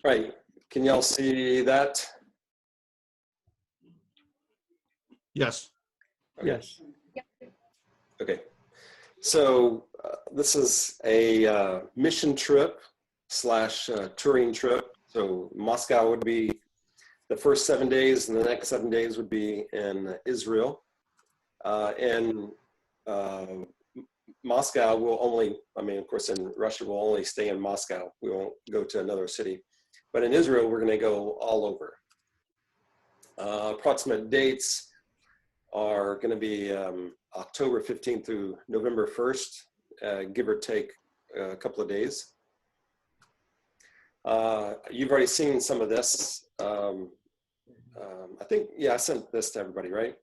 Right. Can y'all see that? Yes. Okay. Yes. Okay. So this is a mission trip slash touring trip. So Moscow would be the first 7 days, and the next 7 days would be in Israel. And Moscow will only, I mean, of course, in Russia, we'll only stay in Moscow. We won't go to another city. But in Israel, we're going to go all over. Approximate dates are going to be October 15th through November 1st, give or take a couple of days. You've already seen some of this. I think, yeah, I sent this to everybody, right?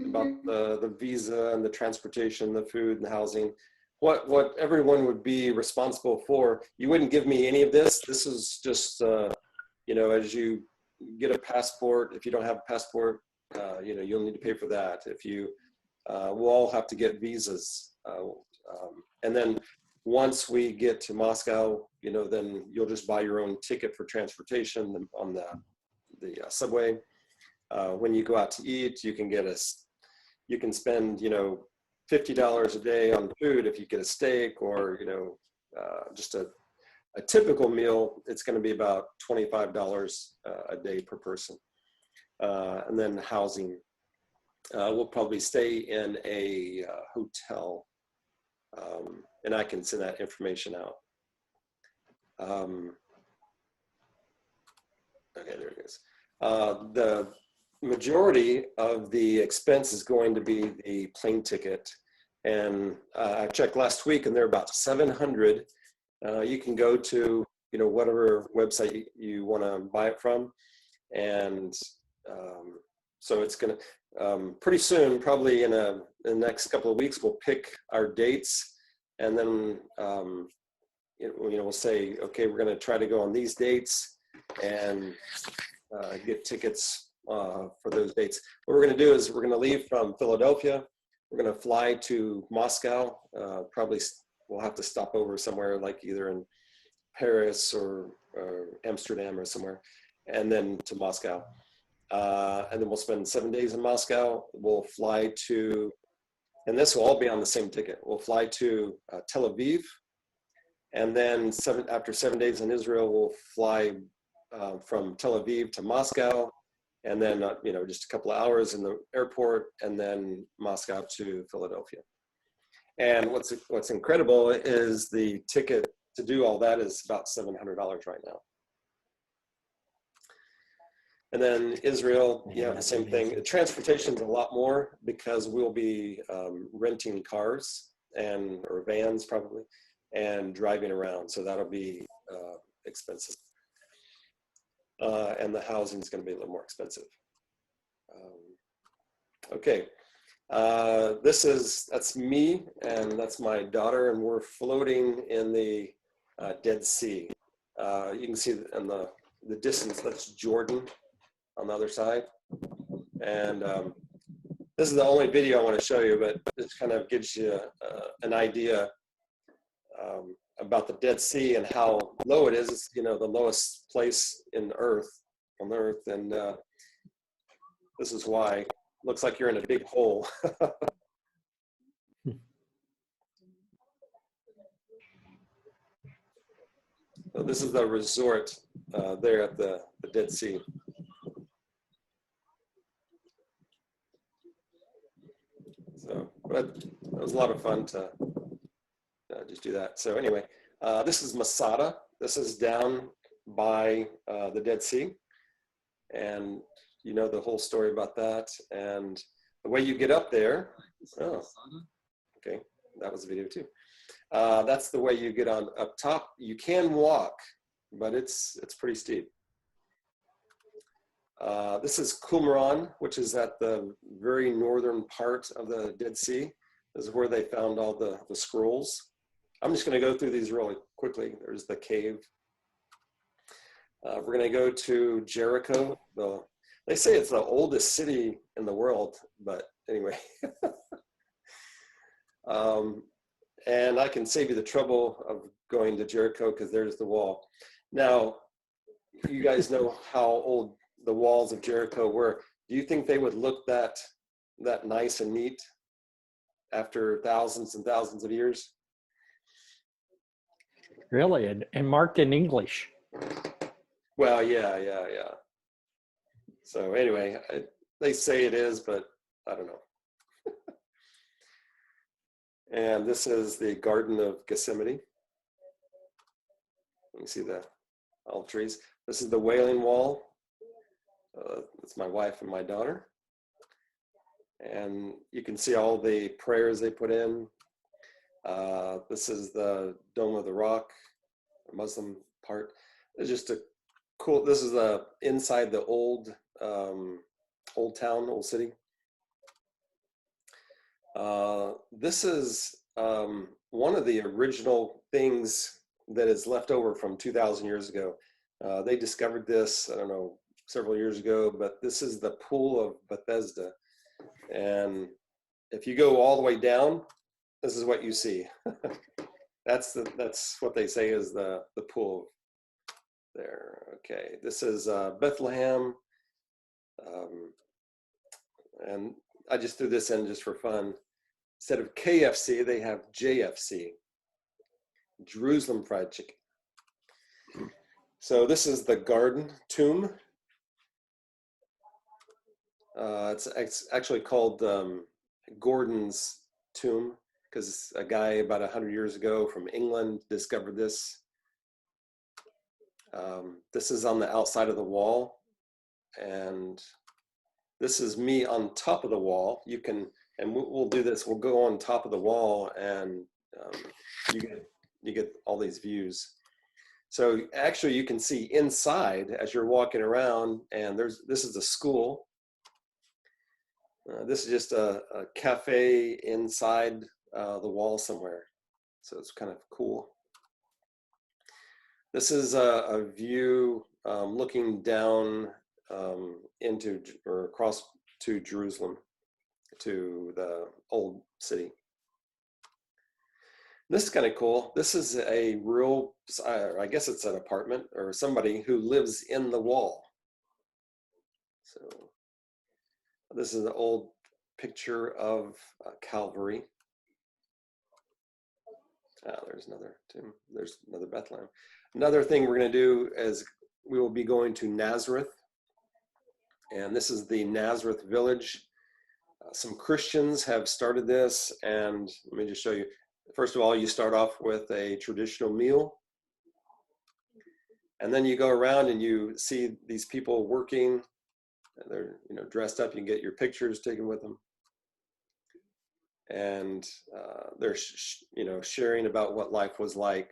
About the visa and the transportation, the food and the housing, what everyone would be responsible for. You wouldn't give me any of this. This is just, you know, as you get a passport, if you don't have a passport, you know, you'll need to pay for that. If you, we'll all have to get visas. And then once we get to Moscow, you know, then you'll just buy your own ticket for transportation on the subway. When you go out to eat, you can get you can spend, you know, $50 a day on food if you get a steak, or, you know, just a typical meal, it's going to be about $25 a day per person. And then housing, we'll probably stay in a hotel, and I can send that information out. Okay, there it is. The majority of the expense is going to be the plane ticket. And I checked last week, and they're about 700. You can go to, you know, whatever website you want to buy it from. And so it's going to, pretty soon, probably in the next couple of weeks, we'll pick our dates. And then, you know, we'll say, okay, we're going to try to go on these dates and get tickets for those dates. What we're going to do is we're going to leave from Philadelphia. We're going to fly to Moscow. Probably we'll have to stop over somewhere, like either in Paris or Amsterdam or somewhere, and then to Moscow. And then we'll spend 7 days in Moscow. We'll fly to, and this will all be on the same ticket. We'll fly to Tel Aviv. And then after 7 days in Israel, we'll fly from Tel Aviv to Moscow. And then, you know, just a couple of hours in the airport, and then Moscow to Philadelphia. And what's incredible is the ticket to do all that is about $700 right now. And then Israel, yeah, the same thing. Transportation's a lot more because we'll be renting cars or vans probably, and driving around. So that'll be expensive. And the housing is going to be a little more expensive. Okay, that's me, and that's my daughter, and we're floating in the Dead Sea. You can see in the distance, that's Jordan on the other side. And this is the only video I want to show you, but this kind of gives you an idea about the Dead Sea and how low it is. It's, you know, the lowest place on Earth, and this is why. Looks like you're in a big hole. So this is the resort there at the Dead Sea. So, but it was a lot of fun to just do that. So anyway, this is Masada. This is down by the Dead Sea. And you know the whole story about that. And the way you get up there, oh, okay, that was a video too. That's the way you get on up top. You can walk, but it's pretty steep. This is Qumran, which is at the very northern part of the Dead Sea. This is where they found all the scrolls. I'm just going to go through these really quickly. There's the cave. We're going to go to Jericho. They say it's the oldest city in the world, but anyway. And I can save you the trouble of going to Jericho because there's the wall. Now, you guys know how old the walls of Jericho were. Do you think they would look that nice and neat after thousands and thousands of years? Really, and marked in English. Well, yeah. So anyway, they say it is, but I don't know. And this is the Garden of Gethsemane. You see the olive trees. This is the Wailing Wall. It's my wife and my daughter. And you can see all the prayers they put in. This is the Dome of the Rock, the Muslim part. It's just a cool, this is inside the old town, old city. This is one of the original things that is left over from 2,000 years ago. They discovered this, I don't know, several years ago, but this is the Pool of Bethesda. And if you go all the way down, this is what you see. That's what they say is the pool there. Okay, this is Bethlehem. And I just threw this in just for fun. Instead of KFC, they have JFC, Jerusalem Fried Chicken. So this is the Garden Tomb. It's actually called Gordon's Tomb because a guy about 100 years ago from England discovered this. This is on the outside of the wall, and this is me on top of the wall. You can, and we'll do this. We'll go on top of the wall, and you get all these views. So actually, you can see inside as you're walking around, and this is a school. This is just a cafe inside the wall somewhere. So it's kind of cool. This is a view looking down into or across to Jerusalem, to the old city. This is kind of cool. This is a real, I guess it's an apartment or somebody who lives in the wall. So this is an old picture of Calvary. There's another tomb. There's another Bethlehem. Another thing we're going to do is we will be going to Nazareth. And this is the Nazareth village. Some Christians have started this, and let me just show you. First of all, you start off with a traditional meal. And then you go around and you see these people working. They're dressed up. You can get your pictures taken with them. And they're sharing about what life was like,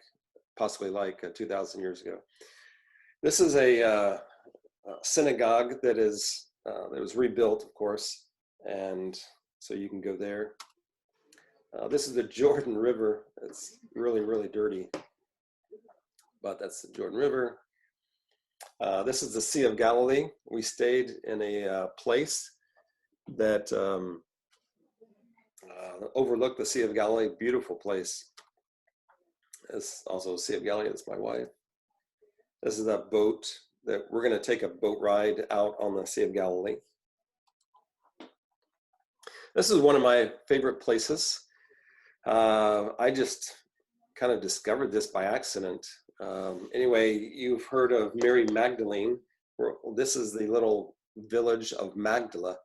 possibly like 2,000 years ago. This is a synagogue that was rebuilt, of course, and so you can go there. This is the Jordan River. It's really, really dirty, but that's the Jordan River. This is the Sea of Galilee. We stayed in a place that overlooked the Sea of Galilee. Beautiful place. It's also Sea of Galilee. It's my wife. This is that boat that we're going to take a boat ride out on the Sea of Galilee. This is one of my favorite places. I just kind of discovered this by accident. Anyway, you've heard of Mary Magdalene. This is the little village of Magdala.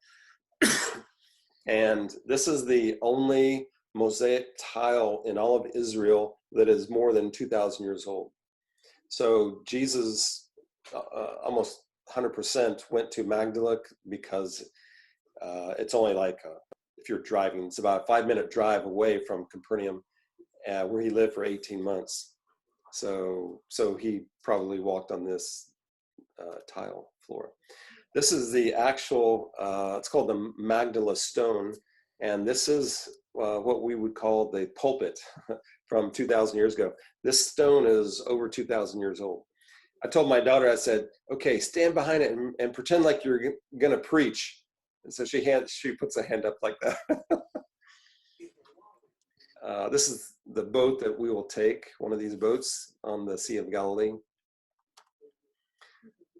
And this is the only mosaic tile in all of Israel that is more than 2,000 years old. So Jesus almost 100% went to Magdala because it's only like, if you're driving, it's about a 5-minute drive away from Capernaum, where he lived for 18 months. So he probably walked on this tile floor. This is the actual, it's called the Magdala Stone, and this is what we would call the pulpit from 2,000 years ago. This stone is over 2,000 years old. I told my daughter, I said, okay, stand behind it and pretend like you're going to preach. And so she puts a hand up like that. This is the boat that we will take, one of these boats on the Sea of Galilee.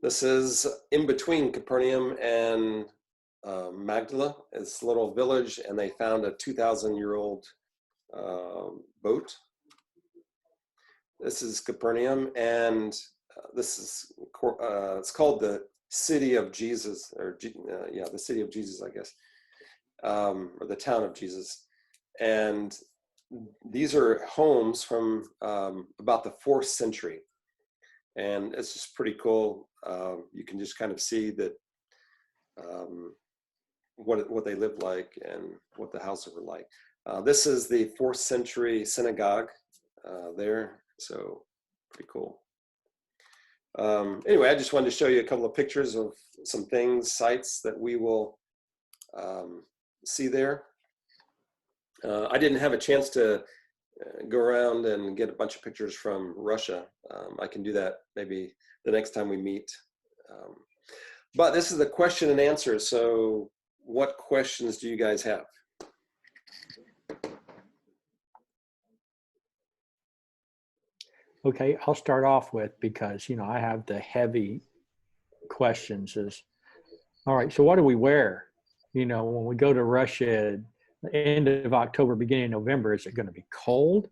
This is in between Capernaum and Magdala. It's a little village, and they found a 2,000-year-old boat. This is Capernaum, and this is it's called the City of Jesus, or yeah, the City of Jesus, I guess, or the Town of Jesus. And these are homes from about the 4th century, and it's just pretty cool. You can just kind of see that what they lived like and what the houses were like. This is the 4th century synagogue there, so pretty cool. Anyway, I just wanted to show you a couple of pictures of some things, sites that we will see there. I didn't have a chance to go around and get a bunch of pictures from Russia. I can do that maybe the next time we meet. But this is the question and answer. So what questions do you guys have? Okay, I'll start off with, because, you know, I have the heavy questions is, all right, so what do we wear? You know, when we go to Russia, the end of October, beginning of November, is it going to be cold?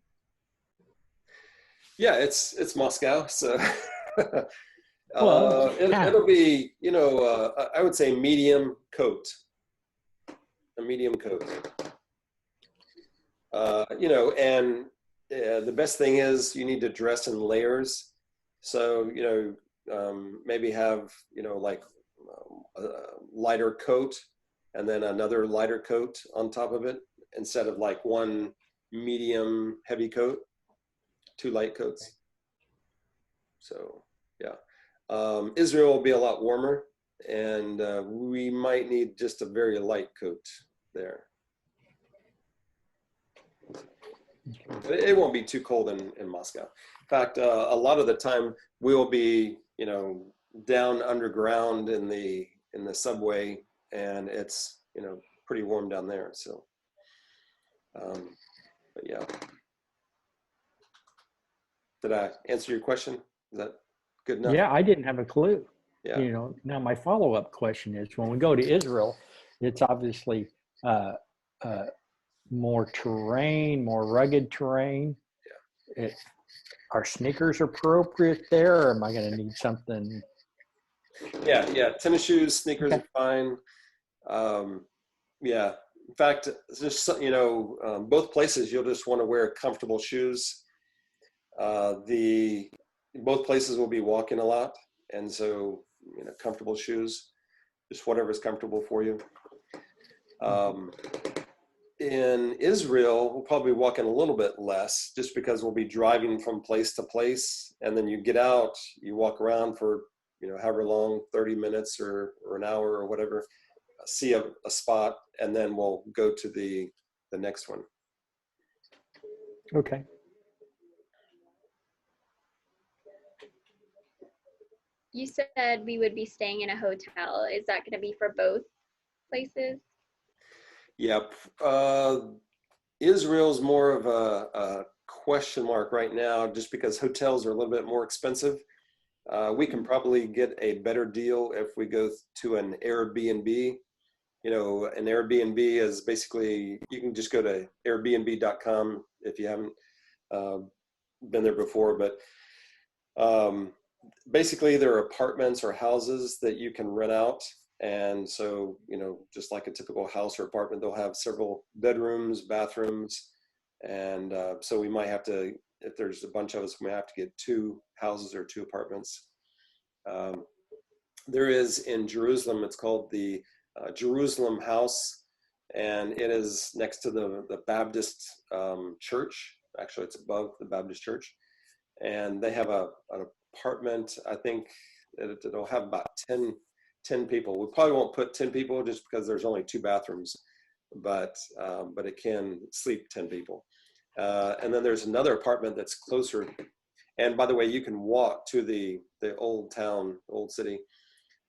Yeah, it's Moscow, so Well, yeah. it'll be, you know, I would say medium coat, a medium coat. You know, and the best thing is you need to dress in layers. So, you know, maybe have, you know, like a lighter coat and then another lighter coat on top of it, instead of like one medium heavy coat, 2 light coats. So, yeah. Israel will be a lot warmer, and we might need just a very light coat there. It won't be too cold in Moscow. In fact, a lot of the time we will be, you know, down underground in the subway, and it's, you know, pretty warm down there. So, but yeah. Did I answer your question? Is that good enough? Yeah, I didn't have a clue. Yeah. You know, now my follow-up question is, when we go to Israel, it's obviously more terrain, more rugged terrain. Are sneakers appropriate there, or am I going to need something? Yeah. Tennis shoes, sneakers Okay. are fine. Yeah. In fact, it's just, you know, both places you'll just want to wear comfortable shoes. Both places will be walking a lot, and so, you know, comfortable shoes, just whatever's comfortable for you. In Israel, we'll probably walk in a little bit less, just because we'll be driving from place to place, and then you get out, you walk around for, you know, however long, 30 minutes or an hour or whatever, see a spot, and then we'll go to the next one. Okay. You said we would be staying in a hotel. Is that going to be for both places? Yep. Israel's more of a question mark right now, just because hotels are a little bit more expensive. We can probably get a better deal if we go to an Airbnb. You know, an Airbnb is basically, you can just go to airbnb.com if you haven't been there before, but basically there are apartments or houses that you can rent out. And so, you know, just like a typical house or apartment, they'll have several bedrooms, bathrooms. And so we might have to, if there's a bunch of us, we might have to get 2 houses or 2 apartments. There is in Jerusalem, it's called the Jerusalem House, and it is next to the Baptist church. Actually, it's above the Baptist church. And they have an apartment, I think it'll have about 10 people. We probably won't put 10 people just because there's only 2 bathrooms, but it can sleep 10 people. And then there's another apartment that's closer. And by the way, you can walk to the old town, old city.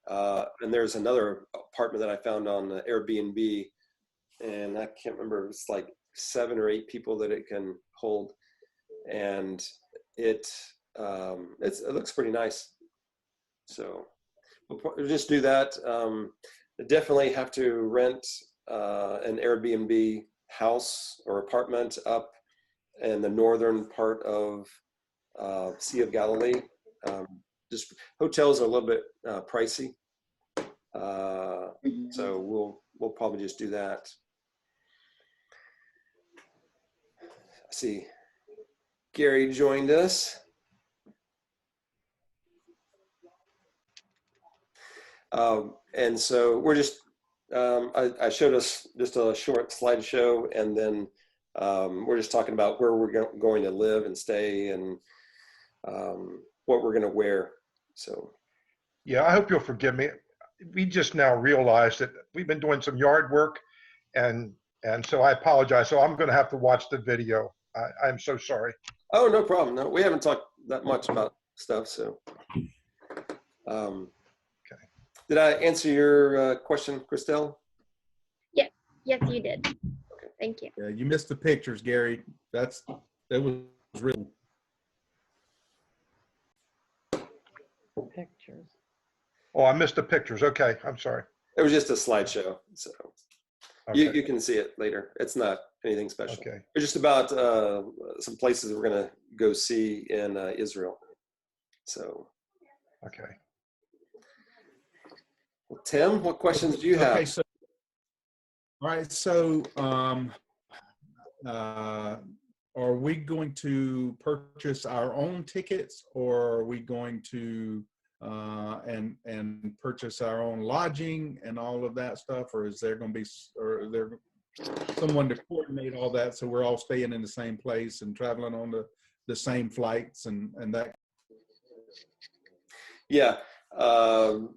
And there's another apartment that I found on Airbnb, and I can't remember, it's like 7 or 8 people that it can hold. And it looks pretty nice. So We'll just do that. Definitely have to rent an Airbnb house or apartment up in the northern part of Sea of Galilee. Just hotels are a little bit pricey, so we'll probably just do that. I see Gary joined us. And so we're just, I showed us just a short slideshow, and then we're just talking about where we're going to live and stay, and what we're going to wear. So, Yeah, I hope you'll forgive me. We just now realized that we've been doing some yard work, and so I apologize. So I'm going to have to watch the video. I'm so sorry. oh, no problem. No, we haven't talked that much about stuff. So, Okay. did I answer your question, Christelle? Yes, you did. Thank you. Yeah, you missed the pictures, Gary. That was real. Pictures. Oh, I missed the pictures. Okay, I'm sorry. It was just a slideshow. So Okay. you can see it later. It's not anything special. Okay. It's just about some places we're going to go see in Israel. So, Okay. well, Tim, what questions do you have? Okay, so, all right, so are we going to purchase our own tickets, or are we going to and purchase our own lodging and all of that stuff, or is there going to be, or is there someone to coordinate all that so we're all staying in the same place and traveling on the same flights and that? Yeah,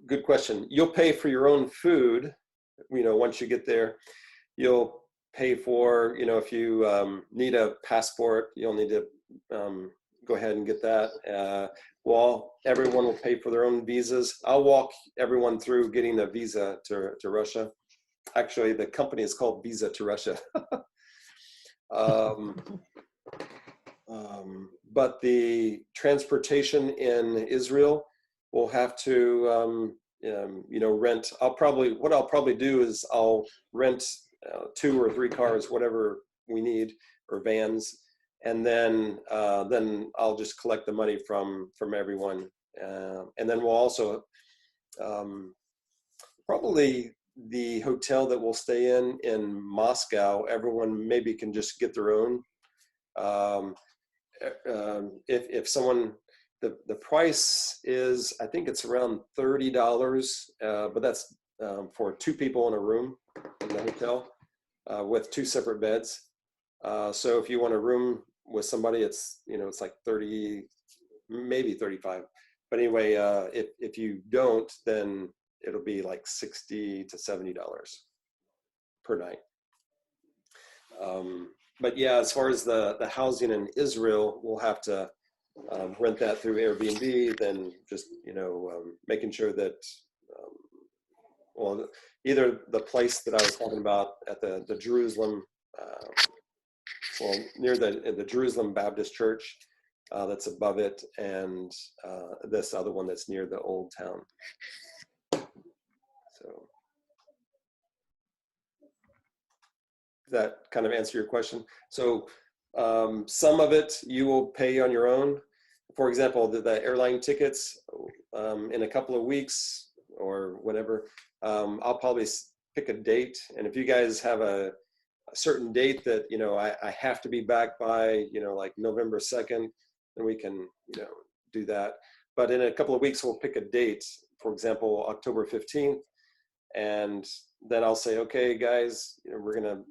good question. You'll pay for your own food. Once you get there, you'll pay for, if you need a passport, you'll need to go ahead and get that. Everyone will pay for their own visas. I'll walk everyone through getting a visa to Russia. Actually, the company is called Visa to Russia. But the transportation in Israel will have to, rent. What I'll probably do is I'll rent 2 or 3 cars, whatever we need, or vans, and then I'll just collect the money from everyone, and then we'll also probably the hotel that we'll stay in Moscow. Everyone maybe can just get their own. If someone, the price is, I think it's around $30, but that's for 2 people in a room in the hotel with 2 separate beds. So if you want a room with somebody, it's it's like 30, maybe 35. But anyway, if you don't, then it'll be like $60 to $70 per night. But yeah, as far as the housing in Israel, we'll have to rent that through Airbnb. Then just making sure that either the place that I was talking about at the Jerusalem, near the Jerusalem Baptist Church, that's above it, and this other one that's near the old town. So does that kind of answer your question? So some of it you will pay on your own. For example, the airline tickets in a couple of weeks or whatever, I'll probably pick a date. And if you guys have a certain date that, I have to be back by, like November 2nd, then we can, do that. But in a couple of weeks, we'll pick a date, for example, October 15th. And then I'll say, okay, guys, we're going to,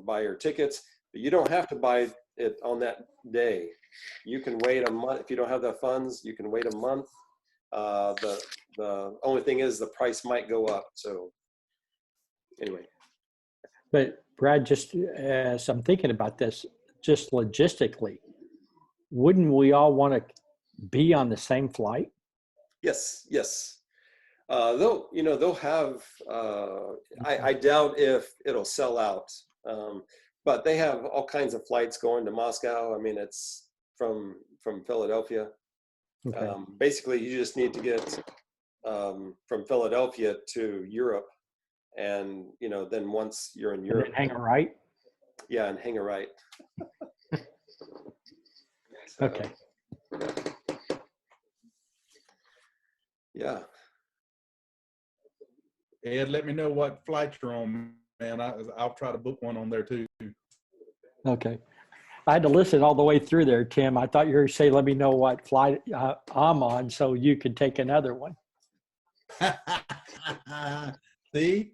buy your tickets, but you don't have to buy it on that day. You can wait a month. If you don't have the funds, you can wait a month. The only thing is the price might go up. So anyway. But Brad, just as I'm thinking about this, just logistically, wouldn't we all want to be on the same flight? Yes. They'll have, I doubt if it'll sell out, but they have all kinds of flights going to Moscow. I mean, it's from Philadelphia. Okay. Basically, you just need to get from Philadelphia to Europe. And, then once you're in And Europe, then hang a right. yeah, and hang a right. So, Okay. Yeah. Ed, let me know what flights you're on, man. I'll try to book one on there too. Okay. I had to listen all the way through there, Tim. I thought you were saying, let me know what flight I'm on so you could take another one. See,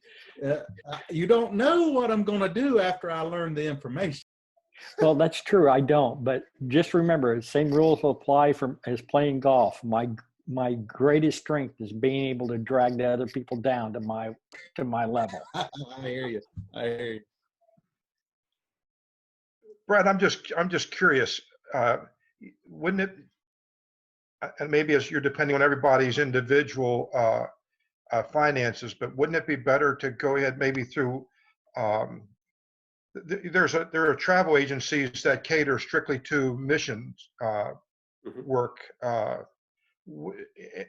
you don't know what I'm going to do after I learn the information. Well, that's true. I don't, but just remember, same rules will apply as playing golf. My greatest strength is being able to drag the other people down to my level. I hear you. I hear you. Brad, I'm just curious. Wouldn't it, and maybe as you're depending on everybody's individual finances, but wouldn't it be better to go ahead maybe through there are travel agencies that cater strictly to missions work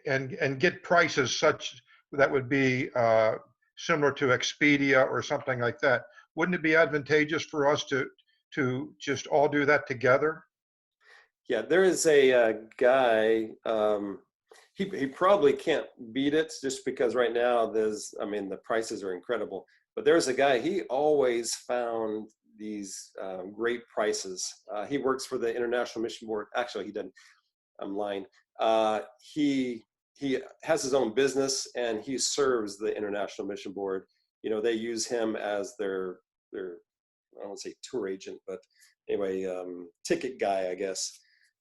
and get prices such that would be similar to Expedia or something like that. Wouldn't it be advantageous for us to just all do that together? Yeah, there is a guy, he probably can't beat it just because right now the prices are incredible. But there's a guy, he always found these great prices. He works for the International Mission Board. Actually, he doesn't, I'm lying. He has his own business and he serves the International Mission Board. They use him as their I don't want to say tour agent, but anyway, ticket guy, I guess.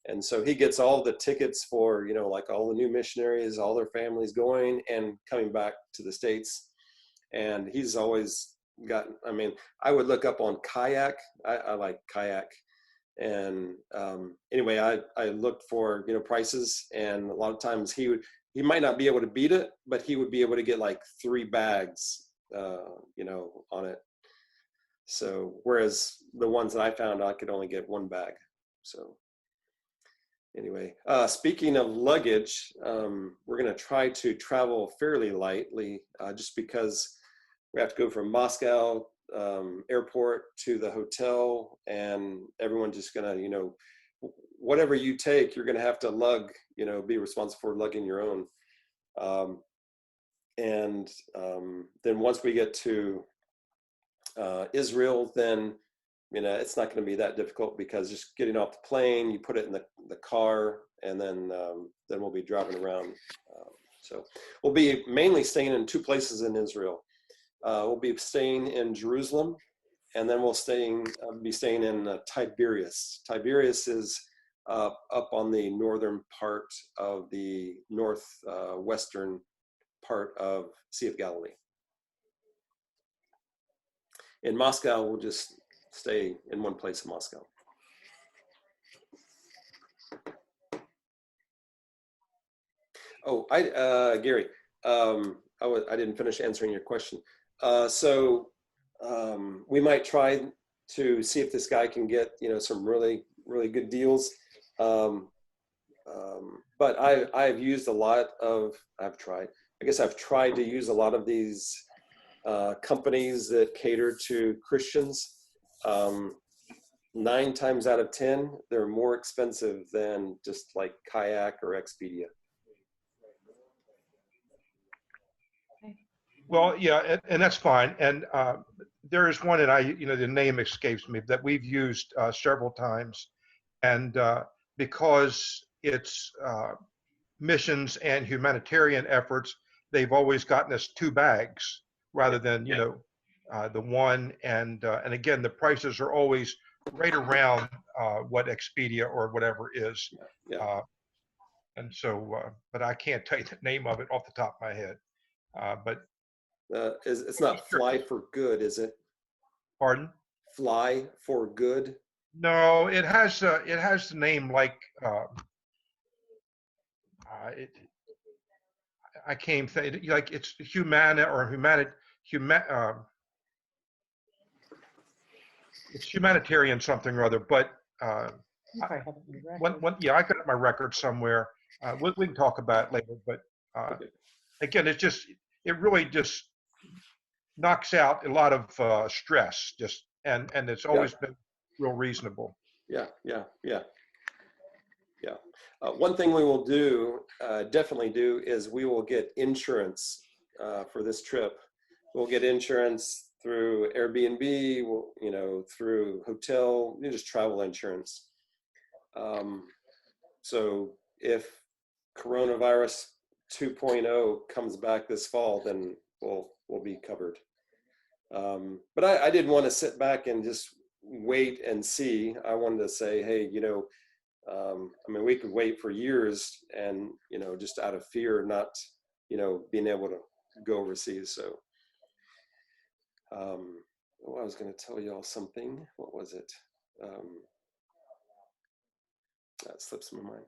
And so he gets all the tickets for, like all the new missionaries, all their families going and coming back to the States. And he's always got, I would look up on Kayak. I like Kayak. And anyway, I looked for, prices, and a lot of times he might not be able to beat it, but he would be able to get like 3 bags, on it. So, whereas the ones that I found, I could only get 1 bag. So anyway, speaking of luggage, we're going to try to travel fairly lightly, just because we have to go from Moscow airport to the hotel, and everyone's just going to, whatever you take, you're going to have to lug, be responsible for lugging your own. And then once we get to Israel, then it's not going to be that difficult, because just getting off the plane, you put it in the car, and then we'll be driving around. So we'll be mainly staying in 2 places in Israel. We'll be staying in Jerusalem, and then we'll be staying in Tiberias. Tiberias is up on the northern part of the northwestern part of Sea of Galilee. In Moscow, we'll just stay in one place in Moscow. Oh, Gary, I didn't finish answering your question. So we might try to see if this guy can get, some really, really good deals. But I've used I've tried to use a lot of these companies that cater to Christians. 9 times out of 10, they're more expensive than just like Kayak or Expedia. Well, yeah, and that's fine. And there is one, and the name escapes me, that we've used several times. And because it's missions and humanitarian efforts, they've always gotten us 2 bags rather than, the one. And again, the prices are always right around what Expedia or whatever is. Yeah. And so, but I can't tell you the name of it off the top of my head. But it's not Fly for Good, is it? Pardon? Fly for Good? No, it has the name like I can't think, like it's it's humanitarian something or other. But I got my record somewhere. We can talk about it later. But Okay. again, it really just knocks out a lot of stress. And it's Yeah, always been real reasonable. yeah, yeah, yeah, yeah. One thing we will do, definitely do, is we will get insurance for this trip. We'll get insurance through Airbnb, through hotel, just travel insurance. So if coronavirus 2.0 comes back this fall, then we'll be covered. But I didn't want to sit back and just wait and see. I wanted to say, hey, I mean, we could wait for years and, just out of fear, not, being able to go overseas. So I was going to tell y'all something. What was it? That slips my mind.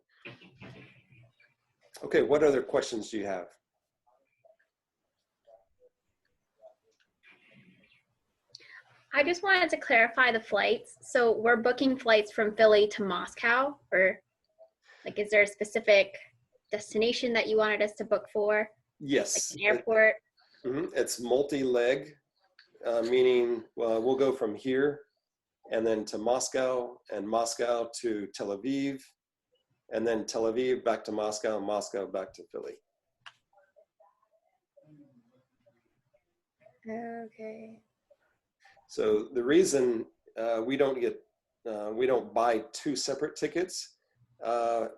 Okay, what other questions do you have? I just wanted to clarify the flights. So we're booking flights from Philly to Moscow, or like, is there a specific destination that you wanted us to book for, like Yes. an airport? It's multi-leg, meaning we'll go from here and then to Moscow, and Moscow to Tel Aviv, and then Tel Aviv back to Moscow, and Moscow back to Philly. Okay. So the reason we don't buy two separate tickets,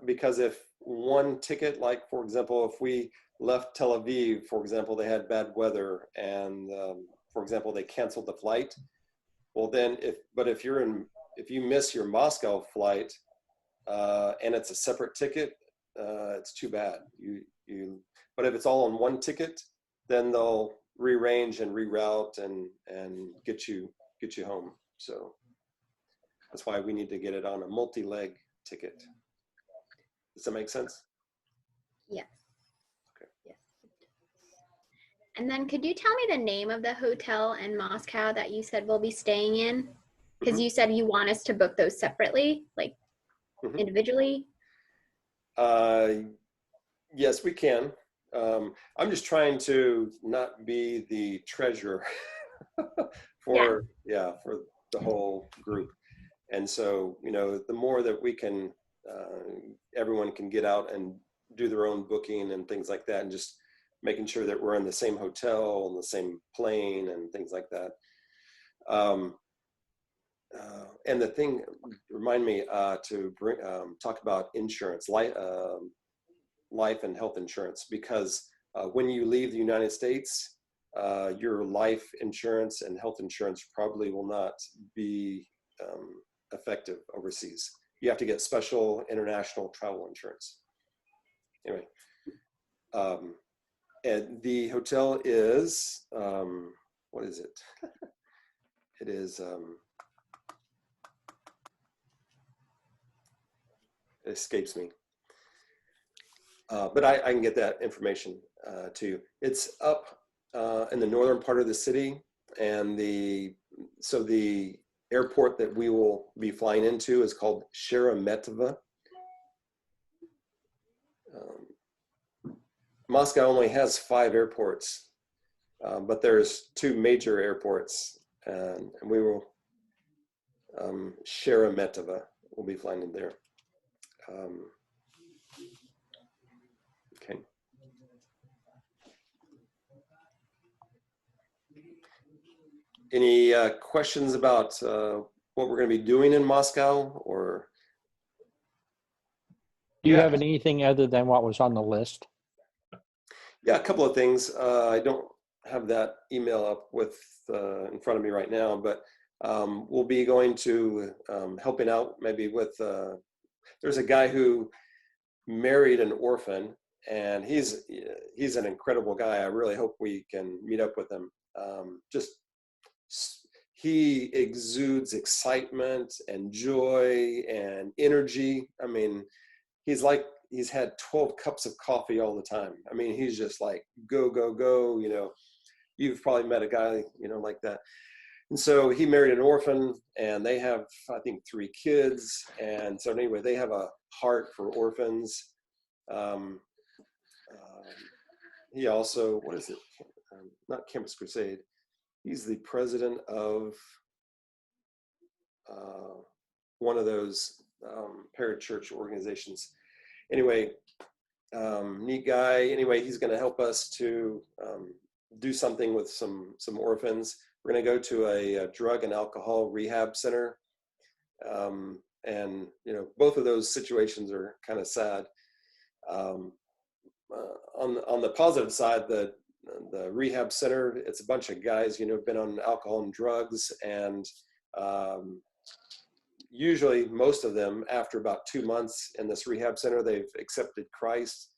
because if one ticket, like for example, if we left Tel Aviv, for example, they had bad weather, and for example, they canceled the flight. Well, then if you miss your Moscow flight, and it's a separate ticket, it's too bad. But if it's all on one ticket, then they'll rearrange and reroute and get you home. So that's why we need to get it on a multi-leg ticket. Does that make sense? Yes. Okay. Yes. And then could you tell me the name of the hotel in Moscow that you said we'll be staying in? Because you said you want us to book those separately, like individually. Yes, we can. I'm just trying to not be the treasurer for the whole group. And so, the more that we can, everyone can get out and do their own booking and things like that, and just making sure that we're in the same hotel, on the same plane, and things like that. And the thing, remind me to talk about insurance, life and health insurance, because when you leave the United States, your life insurance and health insurance probably will not be effective overseas. You have to get special international travel insurance. Anyway, and the hotel is, what is it? It is, it escapes me. But I can get that information to you. It's up in the northern part of the city, and the airport that we will be flying into is called Sheremetyevo. Moscow only has 5 airports, but there's 2 major airports, and we will Sheremetyevo. We'll be flying in there. Okay. Any questions about what we're going to be doing in Moscow, or? Do you have anything other than what was on the list? Yeah, a couple of things. I don't have that email up in front of me right now, but we'll be going to helping out maybe with. There's a guy who married an orphan, and he's an incredible guy. I really hope we can meet up with him. He exudes excitement and joy and energy. I mean, he's had 12 cups of coffee all the time. I mean, he's just like, go, go, go, you've probably met a guy, like that. And so he married an orphan, and they have, I think, 3 kids. And so anyway, they have a heart for orphans. he also, what is it? Not Campus Crusade. He's the president of one of those parachurch organizations. Anyway, neat guy. Anyway, he's going to help us to do something with some orphans. We're going to go to a drug and alcohol rehab center. And, you know, both of those situations are kind of sad. On the positive side, the rehab center, it's a bunch of guys, you know, been on alcohol and drugs, and usually most of them, after about 2 months in this rehab center, they've accepted Christ.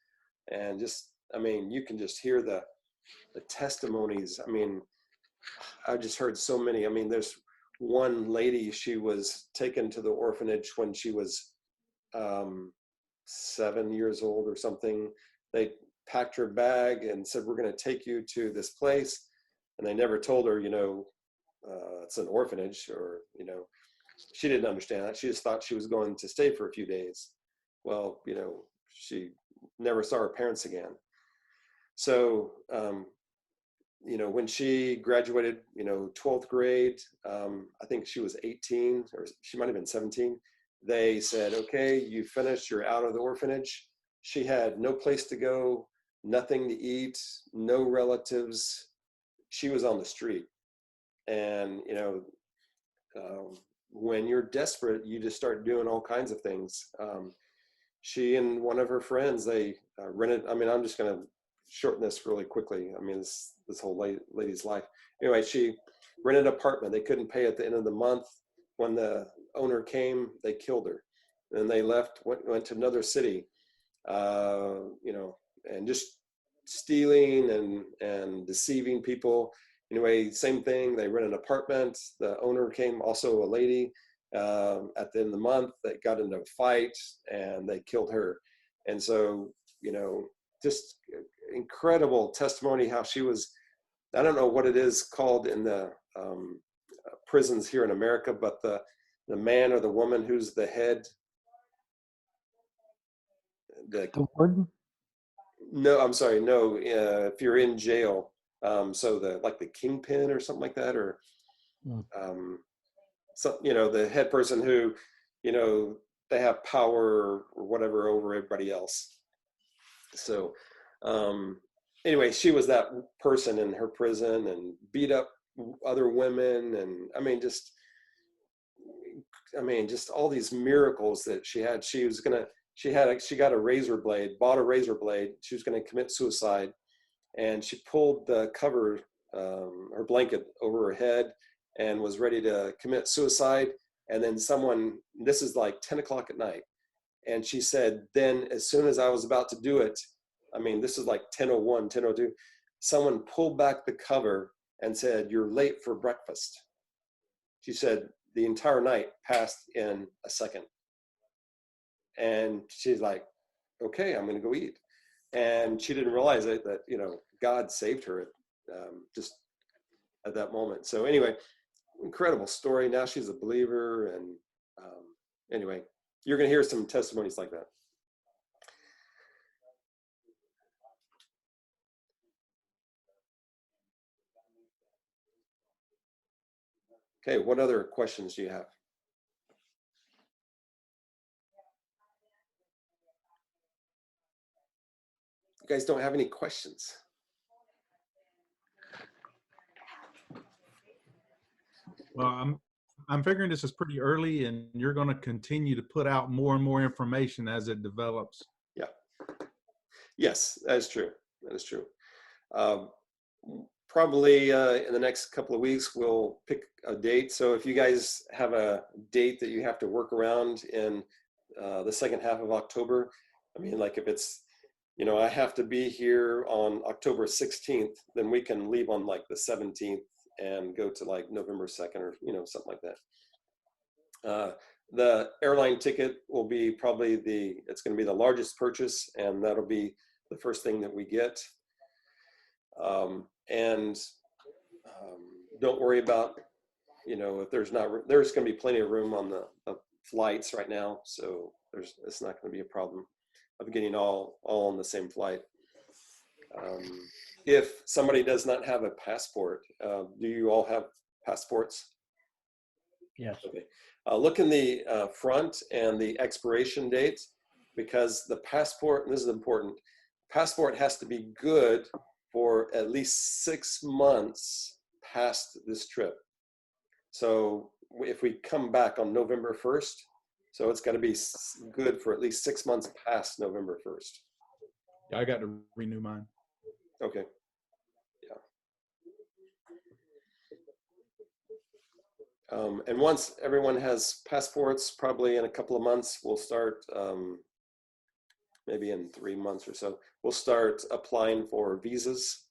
And just, I mean, you can just hear the testimonies. I mean, I just heard so many. I mean, there's one lady, she was taken to the orphanage when she was 7 years old or something. They packed her bag and said, we're going to take you to this place. And they never told her, you know, it's an orphanage, or, you know, she didn't understand that. She just thought she was going to stay for a few days. Well, you know, she never saw her parents again. So, you know, when she graduated, you know, 12th grade, I think she was 18, or she might have been 17. They said, okay, you finished, you're out of the orphanage. She had no place to go, nothing to eat, no relatives. She was on the street. And, you know, when you're desperate, you just start doing all kinds of things. She and one of her friends, they rented, I mean, I'm just going to shorten this really quickly. I mean, this whole lady's life. Anyway, she rented an apartment. They couldn't pay at the end of the month. When the owner came, they killed her. And they left, went to another city, you know, and just stealing and deceiving people. Anyway, same thing. They rent an apartment. The owner came, also a lady, at the end of the month. They got into a fight and they killed her. And so, you know, just incredible testimony how she was, I don't know what it is called in the prisons here in America, but the man or the woman who's the head. The warden? No, I'm sorry. No, if you're in jail, so like the kingpin or something like that, or so, you know, the head person who, you know, they have power or whatever over everybody else. So anyway, she was that person in her prison and beat up other women. And I mean, just all these miracles that she had. She got a razor blade, bought a razor blade. She was going to commit suicide. And she pulled the cover, her blanket over her head, and was ready to commit suicide. And then someone, this is like 10 o'clock at night. And she said, then as soon as I was about to do it, I mean, this is like 10:01, 10:02, someone pulled back the cover and said, you're late for breakfast. She said the entire night passed in a second. And she's like, okay, I'm going to go eat. And she didn't realize it, that, you know, God saved her just at that moment. So anyway, incredible story. Now she's a believer. And anyway, you're going to hear some testimonies like that. Okay, what other questions do you have? You guys don't have any questions? Well, I'm figuring this is pretty early, and you're going to continue to put out more and more information as it develops. Yeah. Yes, that is true. That is true. Probably in the next couple of weeks, we'll pick a date. So if you guys have a date that you have to work around in the second half of October, I mean, like if it's, you know, I have to be here on October 16th, then we can leave on like the 17th and go to like November 2nd, or, you know, something like that. The airline ticket will be probably it's going to be the largest purchase, and that'll be the first thing that we get. And don't worry about, you know, if there's going to be plenty of room on the flights right now. So it's not going to be a problem of getting all on the same flight. If somebody does not have a passport, do you all have passports? Yes. Okay. Look in the front and the expiration date, because the passport, and this is important, passport has to be good for at least 6 months past this trip. So if we come back on November 1st, so it's got to be good for at least 6 months past November 1st. Yeah, I got to renew mine. Okay. Yeah. And once everyone has passports, probably in a couple of months, we'll start, maybe in 3 months or so, we'll start applying for visas,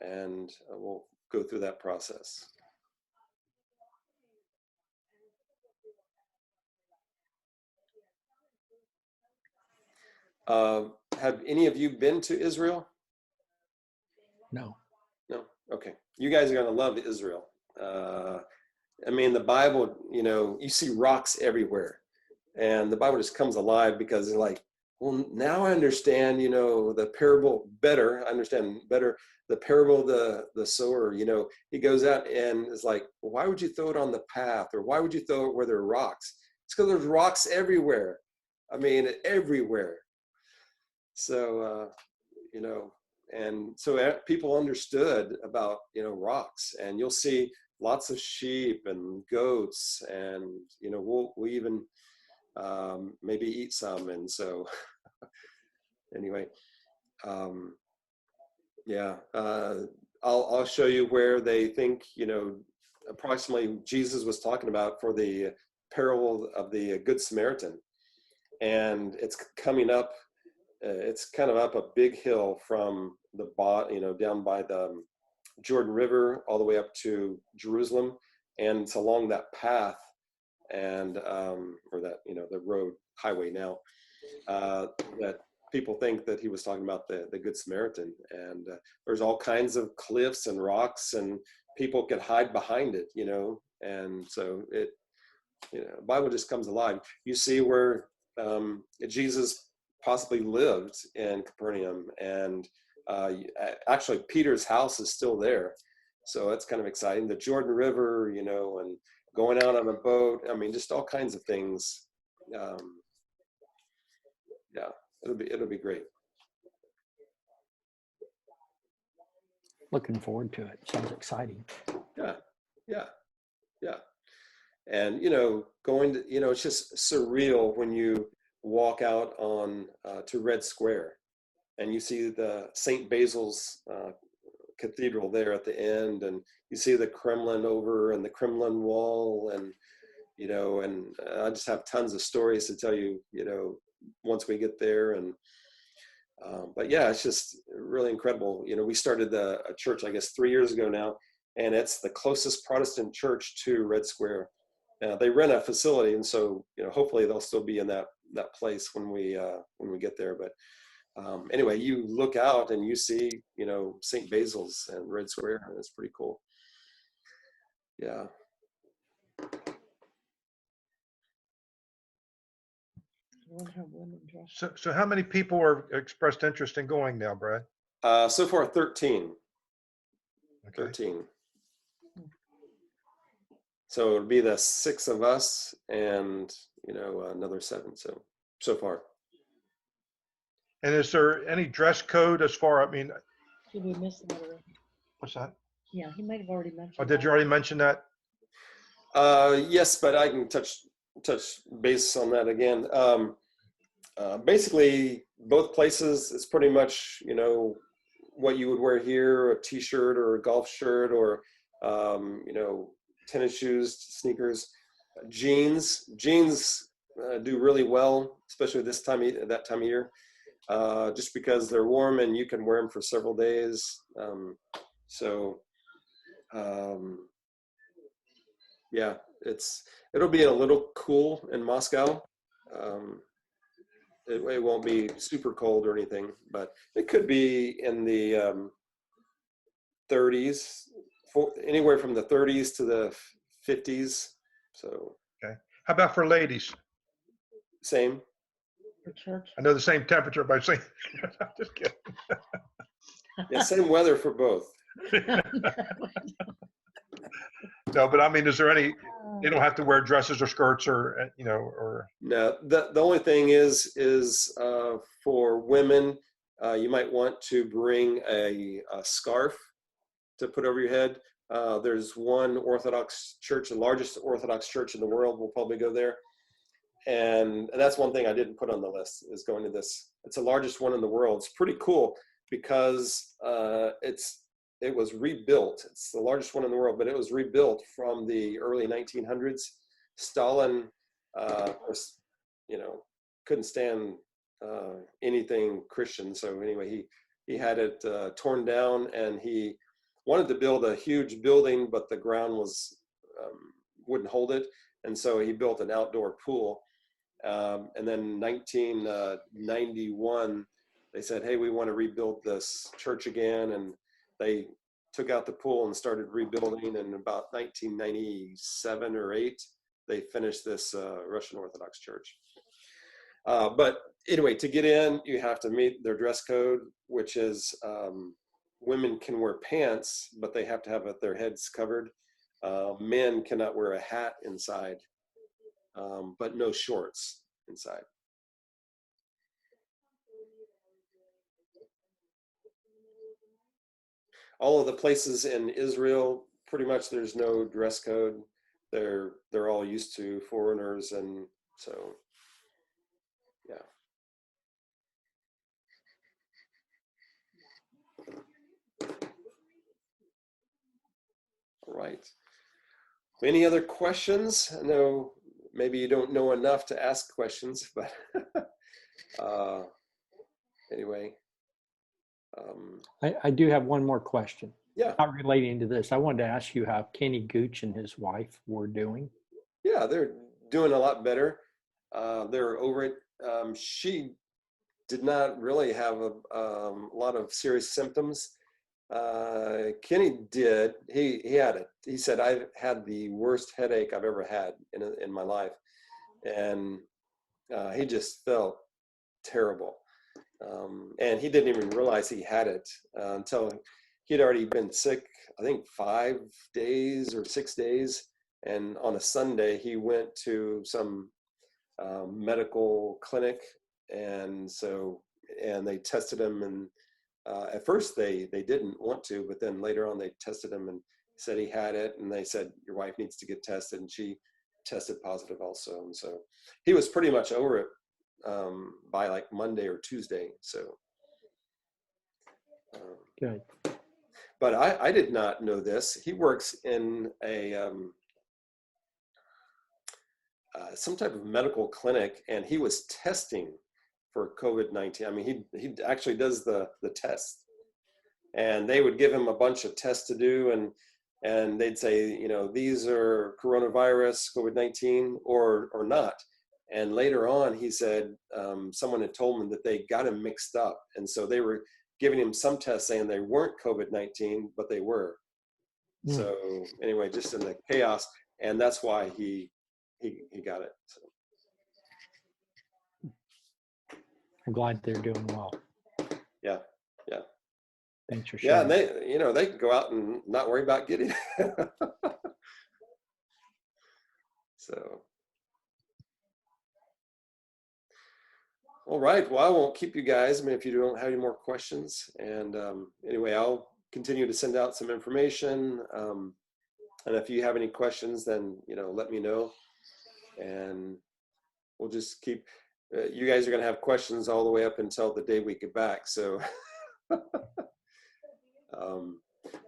and we'll go through that process. Have any of you been to Israel? No. No? Okay. You guys are going to love Israel. I mean, the Bible, you know, you see rocks everywhere, and the Bible just comes alive because they're like, well, now I understand, you know, the parable better. I understand better the parable of the sower. You know, he goes out and is like, well, why would you throw it on the path, or why would you throw it where there are rocks? It's because there's rocks everywhere. I mean, everywhere. So, you know, and so people understood about, you know, rocks, and you'll see lots of sheep and goats, and, you know, we even maybe eat some. And so anyway, yeah, I'll show you where they think, you know, approximately Jesus was talking about for the parable of the Good Samaritan. And it's coming up, it's kind of up a big hill from the you know, down by the Jordan River all the way up to Jerusalem, and it's along that path, and or that, you know, the road highway now, that people think that he was talking about the Good Samaritan. And there's all kinds of cliffs and rocks, and people could hide behind it, you know. And so it, you know, the Bible just comes alive. You see where Jesus possibly lived in Capernaum, and actually Peter's house is still there. So that's kind of exciting. The Jordan River, you know, and going out on a boat. I mean, just all kinds of things. Yeah, it'll be great. Looking forward to it. Sounds exciting. Yeah, yeah, yeah. And, you know, going to, you know, it's just surreal when you walk out on to Red Square, and you see the St. Basil's Cathedral there at the end, and you see the Kremlin over, and the Kremlin wall, and, you know, and I just have tons of stories to tell you, you know, once we get there. And but yeah, it's just really incredible. You know, we started a church, I guess, 3 years ago now, and it's the closest Protestant church to Red Square. They rent a facility, and so, you know, hopefully they'll still be in that place when we get there. But anyway, you look out and you see, you know, St. Basil's and Red Square, and it's pretty cool. Yeah. So how many people are expressed interest in going now, Brad? So far, 13. Okay. 13. So it'll be the 6 of us and, you know, another 7. So far. And is there any dress code as far? I mean, Did we miss that already? what's that? Yeah, he might have already mentioned. Oh, did you that. already mention that? Yes, but I can touch base on that again. Basically, both places, it's pretty much, you know, what you would wear here: a t-shirt or a golf shirt, or you know, tennis shoes, sneakers, jeans. Jeans do really well, especially that time of year, just because they're warm and you can wear them for several days. Yeah, it'll be a little cool in Moscow. It won't be super cold or anything, but it could be in the 30s, anywhere from the 30s to the 50s. So Okay. How about for ladies? same. For church. I know the same temperature, but I'm saying, I'm just kidding. Yeah, same weather for both. No, but I mean, is there any, they don't have to wear dresses or skirts or, or, No, the only thing is for women, you might want to bring a scarf to put over your head. There's one Orthodox church, the largest Orthodox church in the world. We'll probably go there. And that's one thing I didn't put on the list, is going to this. It's the largest one in the world. It's pretty cool because it was rebuilt. It's the largest one in the world, but it was rebuilt from the early 1900s. Stalin, couldn't stand anything Christian. So anyway, he had it torn down, and he wanted to build a huge building, but the ground wouldn't hold it. And so he built an outdoor pool. And then 1991, they said, hey, we want to rebuild this church again. And they took out the pool and started rebuilding. And about 1997 or 8, they finished this Russian Orthodox church. But anyway, to get in, you have to meet their dress code, which is women can wear pants, but they have to have their heads covered. Men cannot wear a hat inside, but no shorts inside. All of the places in Israel, pretty much there's no dress code. They're all used to foreigners, and so yeah. All right. Any other questions? I know maybe you don't know enough to ask questions, but anyway. I do have one more question. Yeah. Not relating to this. I wanted to ask you how Kenny Gooch and his wife were doing. Yeah, they're doing a lot better. They're over it. She did not really have a lot of serious symptoms. Kenny did. He had it. He said, I've had the worst headache I've ever had in my life. And he just felt terrible. And he didn't even realize he had it until he'd already been sick, I think 5 days or 6 days. And on a Sunday, he went to some medical clinic. And they tested him, and at first they didn't want to, but then later on they tested him and said he had it, and they said your wife needs to get tested, and she tested positive also. And so he was pretty much over it by like Monday or Tuesday. So Good. but I did not know this. He works in a some type of medical clinic, and he was testing for COVID-19. I mean, he actually does the test, and they would give him a bunch of tests to do, and they'd say, these are coronavirus, COVID-19, or not. And later on, he said someone had told him that they got him mixed up, and so they were giving him some tests saying they weren't COVID-19, but they were. So anyway, just in the chaos, and that's why he got it. So. I'm glad they're doing well. Yeah. Thanks for Yeah, sharing. and they can go out and not worry about getting it. So. All right. Well, I won't keep you guys. I mean, if you don't have any more questions, and anyway, I'll continue to send out some information. And if you have any questions, then let me know, and we'll just keep. You guys are going to have questions all the way up until the day we get back. So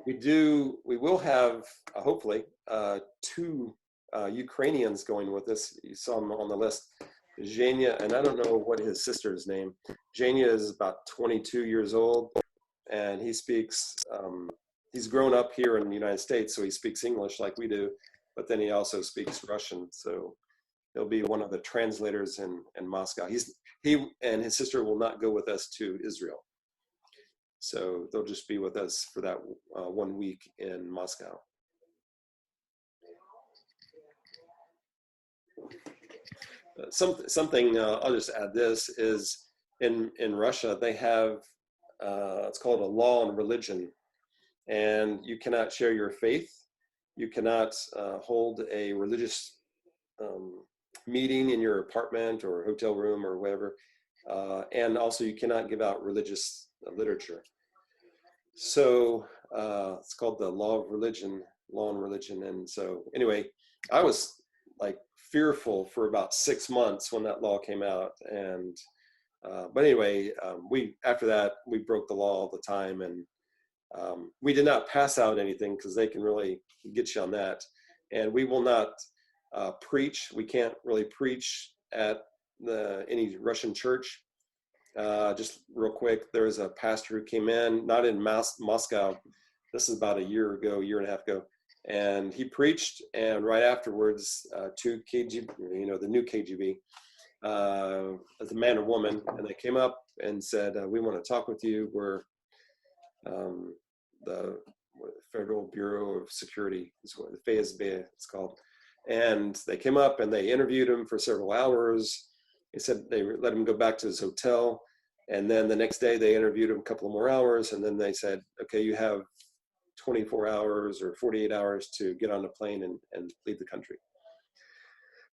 we will have hopefully 2 Ukrainians going with us. You saw them on the list. Zhenya, and I don't know what his sister's name. Zhenya is about 22 years old, and he speaks, he's grown up here in the United States, so he speaks English like we do, but then he also speaks Russian. So he'll be one of the translators in Moscow. He and his sister will not go with us to Israel. So they'll just be with us for that 1 week in Moscow. Something I'll just add this is in Russia, they have it's called a law on religion, and you cannot share your faith. You cannot hold a religious meeting in your apartment or hotel room or whatever. And also you cannot give out religious literature. So it's called the law on religion. And so anyway, I was like fearful for about 6 months when that law came out. And but anyway, after that, we broke the law all the time, and we did not pass out anything because they can really get you on that. And we will not preach. We can't really preach at any Russian church. Just real quick, there was a pastor who came in, not in Moscow. This is about a year and a half ago. And he preached, and right afterwards, two KGB, the new KGB, as a man or woman, and they came up and said, we want to talk with you. We're the Federal Bureau of Security, is what the FSB it's called. And they came up and they interviewed him for several hours. He said they let him go back to his hotel. And then the next day they interviewed him a couple of more hours. And then they said, okay, you have 24 hours or 48 hours to get on a plane and leave the country.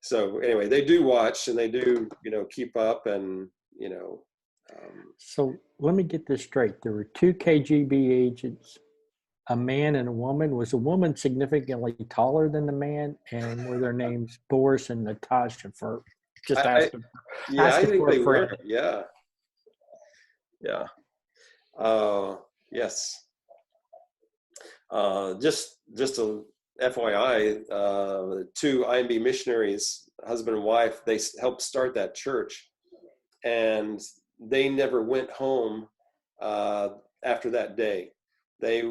So anyway, they do watch, and they do, keep up, and, So let me get this straight. There were 2 KGB agents, a man and a woman. Was the woman significantly taller than the man? And were their names Boris and Natasha? For just asking. I think they were. Yeah. Yes. Just a FYI, 2 IMB missionaries, husband and wife, they helped start that church, and they never went home after that day. They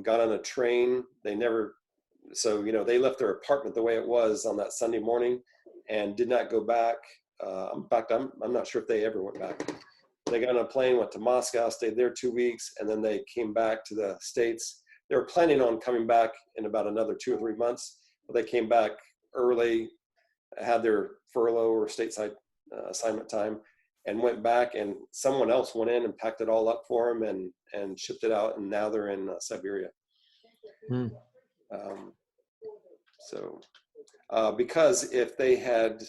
got on a train. They never, they left their apartment the way it was on that Sunday morning and did not go back. In fact, I'm not sure if they ever went back. They got on a plane, went to Moscow, stayed there 2 weeks, and then they came back to the States. They were planning on coming back in about another 2 or 3 months, but they came back early, had their furlough or stateside assignment time, and went back, and someone else went in and packed it all up for them and shipped it out, and now they're in Siberia. Because if they had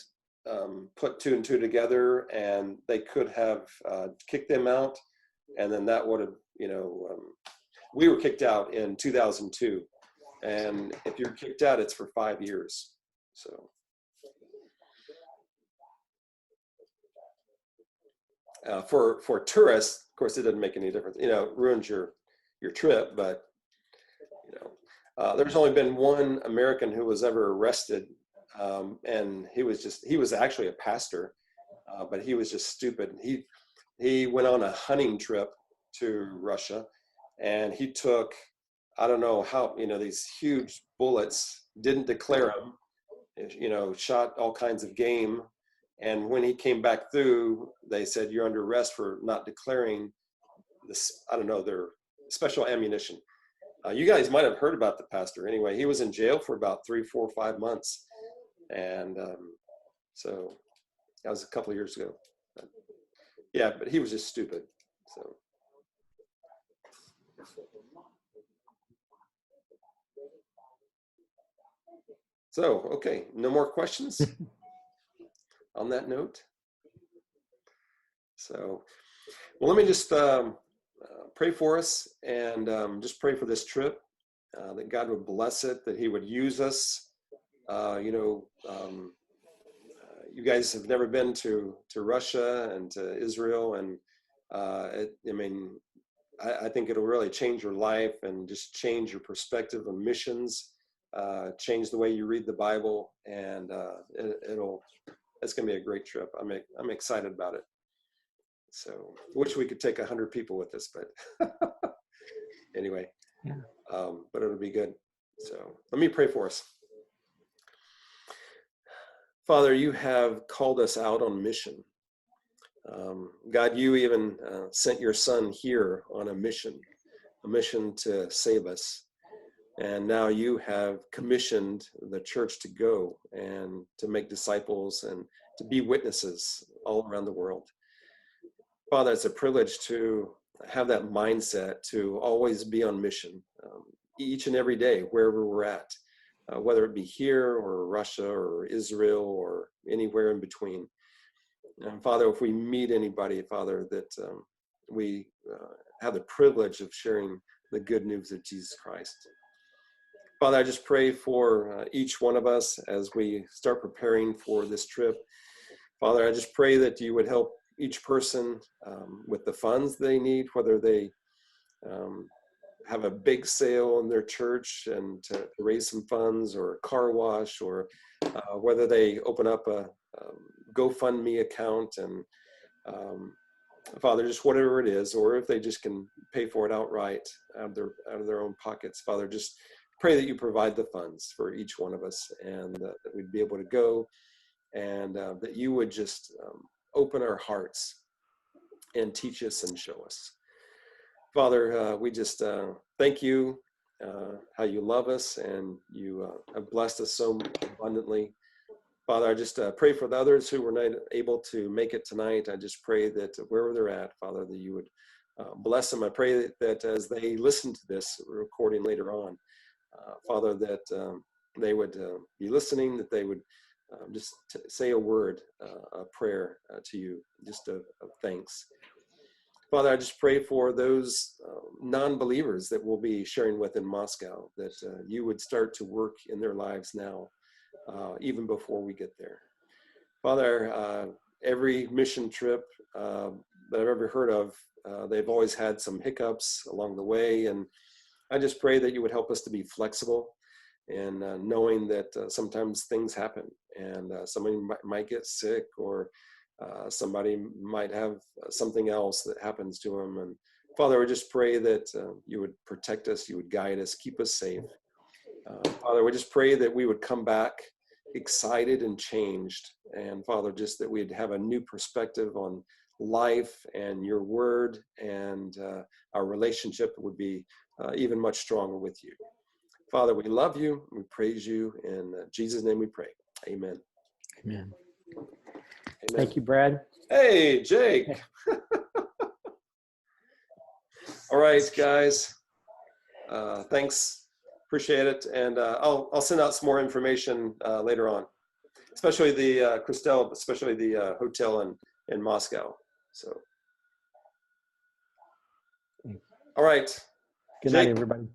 put 2 and 2 together, and they could have kicked them out, and then that would have, we were kicked out in 2002, and if you're kicked out, it's for 5 years. So for tourists, of course, it doesn't make any difference. It ruins your trip, but there's only been one American who was ever arrested, and he was actually a pastor, but he was just stupid. He went on a hunting trip to Russia, and he took, I don't know how, these huge bullets, didn't declare them, shot all kinds of game. And when he came back through, they said, you're under arrest for not declaring this, I don't know, their special ammunition. You guys might have heard about the pastor. Anyway, he was in jail for about 3, 4, 5 months. And so that was a couple of years ago. But he was just stupid. So, okay, no more questions on that note. So, well, let me just pray for us, and just pray for this trip, that God would bless it, that he would use us. You guys have never been to Russia and to Israel, and I think it'll really change your life and just change your perspective on missions, change the way you read the Bible, and it's going to be a great trip. I'm excited about it. So I wish we could take 100 people with us, but anyway, but it'll be good. So let me pray for us. Father, you have called us out on mission. God, you even sent your son here on a mission to save us. And now you have commissioned the church to go and to make disciples and to be witnesses all around the world. Father, it's a privilege to have that mindset to always be on mission each and every day, wherever we're at, whether it be here or Russia or Israel or anywhere in between. And Father, if we meet anybody, Father, that we have the privilege of sharing the good news of Jesus Christ. Father, I just pray for each one of us as we start preparing for this trip. Father, I just pray that you would help each person with the funds they need, whether they have a big sale in their church and to raise some funds, or a car wash, or whether they open up a GoFundMe account, and Father, just whatever it is, or if they just can pay for it outright out of their own pockets. Father, just pray that you provide the funds for each one of us, and that we'd be able to go, and that you would just open our hearts and teach us and show us. Father, we just thank you how you love us, and you have blessed us so abundantly. Father, I just pray for the others who were not able to make it tonight. I just pray that wherever they're at, Father, that you would bless them. I pray that as they listen to this recording later on, Father, that they would be listening, that they would just say a word, a prayer to you, just of thanks. Father, I just pray for those non-believers that we'll be sharing with in Moscow, that you would start to work in their lives now, even before we get there. Father, every mission trip that I've ever heard of, they've always had some hiccups along the way, and I just pray that you would help us to be flexible, and knowing that sometimes things happen, and somebody might get sick, or somebody might have something else that happens to them. And Father, I just pray that you would protect us, you would guide us, keep us safe. Father, we just pray that we would come back excited and changed. And Father, just that we'd have a new perspective on life and your word, and our relationship would be even much stronger with you. Father, we love you, we praise you, in Jesus' name we pray. Amen. Amen. Amen. Thank you, Brad. Hey, Jake. All right, guys. Thanks. Appreciate it. And I'll send out some more information later on, especially the Christelle, especially the hotel in Moscow. So, all right. Good night, Jake. everybody.